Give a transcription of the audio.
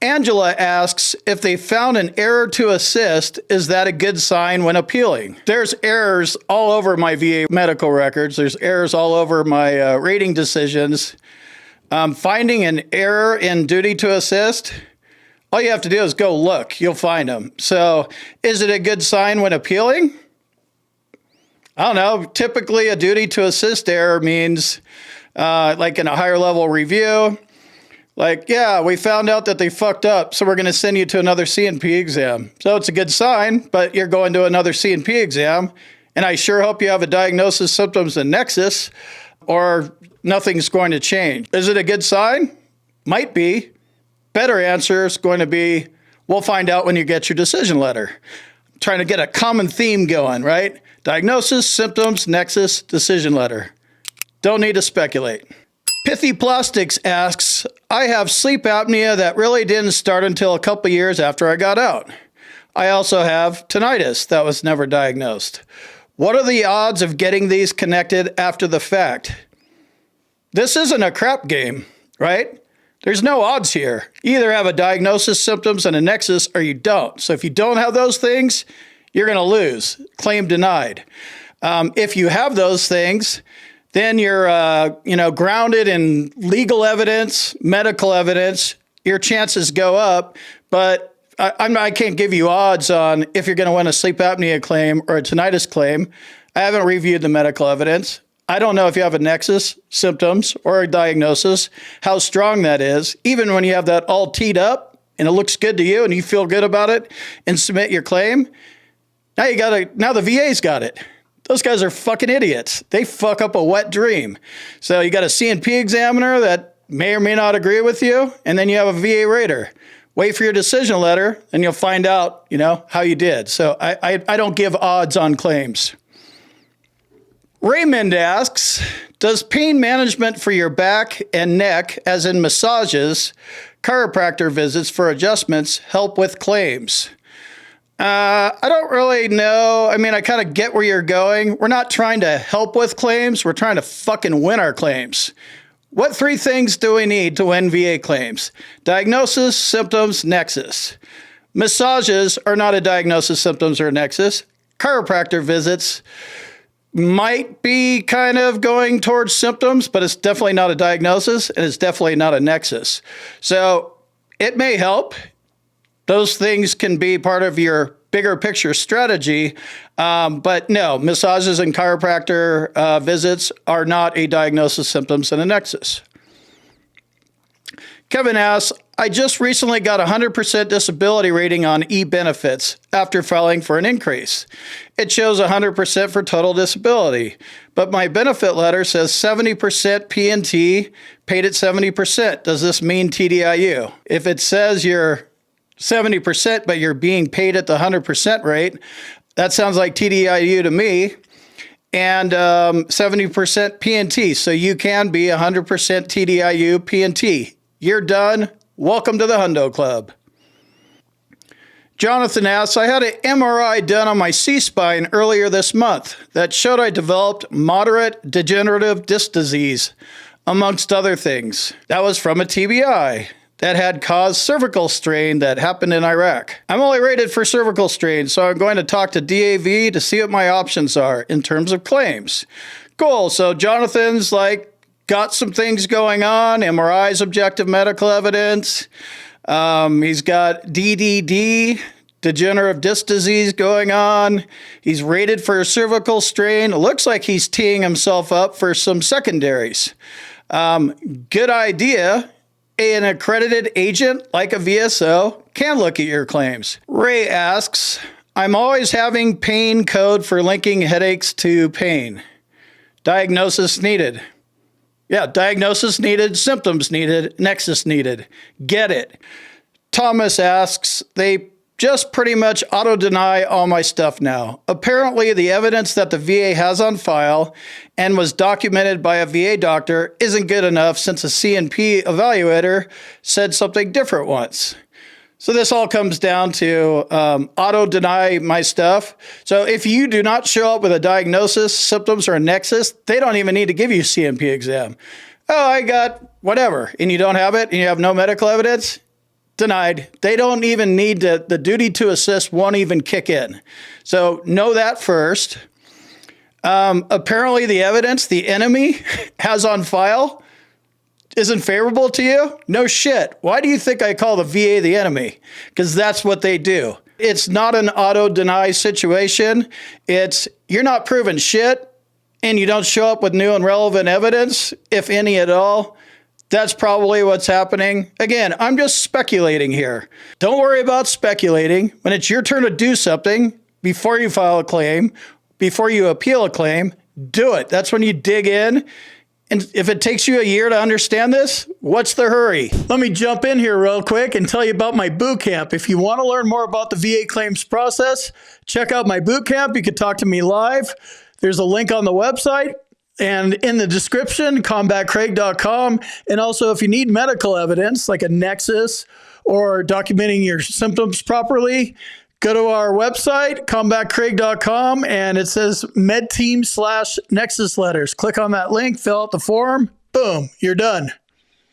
Angela asks, if they found an error to assist, is that a good sign when appealing? There's errors all over my VA medical records. There's errors all over my rating decisions. Finding an error in duty to assist, all you have to do is go look. You'll find them. So is it a good sign when appealing? I don't know. Typically, a duty to assist error means, like in a higher level review, like, yeah, we found out that they fucked up, so we're going to send you to another C&P exam. So it's a good sign, but you're going to another C&P exam, and I sure hope you have a diagnosis, symptoms, and nexus, or nothing's going to change. Is it a good sign? Might be. Better answer is going to be, we'll find out when you get your decision letter. I'm trying to get a common theme going, right? Diagnosis, symptoms, nexus, decision letter. Don't need to speculate. Pithy Plastics asks, I have sleep apnea that really didn't start until a couple years after I got out. I also have tinnitus that was never diagnosed. What are the odds of getting these connected after the fact? This isn't a crap game, right? There's no odds here. You either have a diagnosis, symptoms, and a nexus, or you don't. So if you don't have those things, you're going to lose. Claim denied. If you have those things, then you're, grounded in legal evidence, medical evidence. Your chances go up, but I can't give you odds on if you're going to win a sleep apnea claim or a tinnitus claim. I haven't reviewed the medical evidence. I don't know if you have a nexus, symptoms, or a diagnosis, how strong that is. Even when you have that all teed up and it looks good to you and you feel good about it and submit your claim, now the VA's got it. Those guys are fucking idiots. They fuck up a wet dream. So you got a C&P examiner that may or may not agree with you, and then you have a VA rater. Wait for your decision letter, and you'll find out, how you did. So I don't give odds on claims. Raymond asks, does pain management for your back and neck, as in massages, chiropractor visits for adjustments, help with claims? I don't really know. I mean, I kind of get where you're going. We're not trying to help with claims. We're trying to fucking win our claims. What 3 things do we need to win VA claims? Diagnosis, symptoms, nexus. Massages are not a diagnosis, symptoms, or nexus. Chiropractor visits might be kind of going towards symptoms, but it's definitely not a diagnosis, and it's definitely not a nexus. So it may help. Those things can be part of your bigger picture strategy. But no, massages and chiropractor visits are not a diagnosis, symptoms, and a nexus. Kevin asks, I just recently got a 100% disability rating on e-benefits after filing for an increase. It shows 100% for total disability, but my benefit letter says 70% P&T paid at 70%. Does this mean TDIU? If it says you're 70%, but you're being paid at the 100% rate, that sounds like TDIU to me, and 70% P&T. So you can be 100% TDIU P&T. You're done. Welcome to the Hundo Club. Jonathan asks, I had an MRI done on my C-spine earlier this month that showed I developed moderate degenerative disc disease, amongst other things. That was from a TBI that had caused cervical strain that happened in Iraq. I'm only rated for cervical strain, so I'm going to talk to DAV to see what my options are in terms of claims. Cool. So Jonathan's got some things going on, MRIs, objective medical evidence. He's got DDD, degenerative disc disease going on. He's rated for a cervical strain. It looks like he's teeing himself up for some secondaries. Good idea. An accredited agent like a VSO can look at your claims. Ray asks, I'm always having pain code for linking headaches to pain. Diagnosis needed. Yeah, diagnosis needed, symptoms needed, nexus needed. Get it. Thomas asks, they just pretty much auto-deny all my stuff now. Apparently, the evidence that the VA has on file and was documented by a VA doctor isn't good enough since a C&P evaluator said something different once. So this all comes down to auto-deny my stuff. So if you do not show up with a diagnosis, symptoms, or a nexus, they don't even need to give you a C&P exam. Oh, I got whatever, and you don't have it, and you have no medical evidence, denied. They don't even need to, the duty to assist won't even kick in. So know that first. Apparently the evidence the enemy has on file isn't favorable to you? No shit. Why do you think I call the VA the enemy? Because that's what they do. It's not an auto-deny situation. It's you're not proving shit and you don't show up with new and relevant evidence, if any at all. That's probably what's happening. Again, I'm just speculating here. Don't worry about speculating. When it's your turn to do something, before you file a claim, before you appeal a claim, do it. That's when you dig in. And if it takes you a year to understand this, what's the hurry? Let me jump in here real quick and tell you about my boot camp. If you want to learn more about the VA claims process, check out my boot camp. You can talk to me live. There's a link on the website and in the description, combatcraig.com. And also, if you need medical evidence like a nexus or documenting your symptoms properly, go to our website, combatcraig.com, and it says medteam/nexus letters. Click on that link, fill out the form, boom, you're done.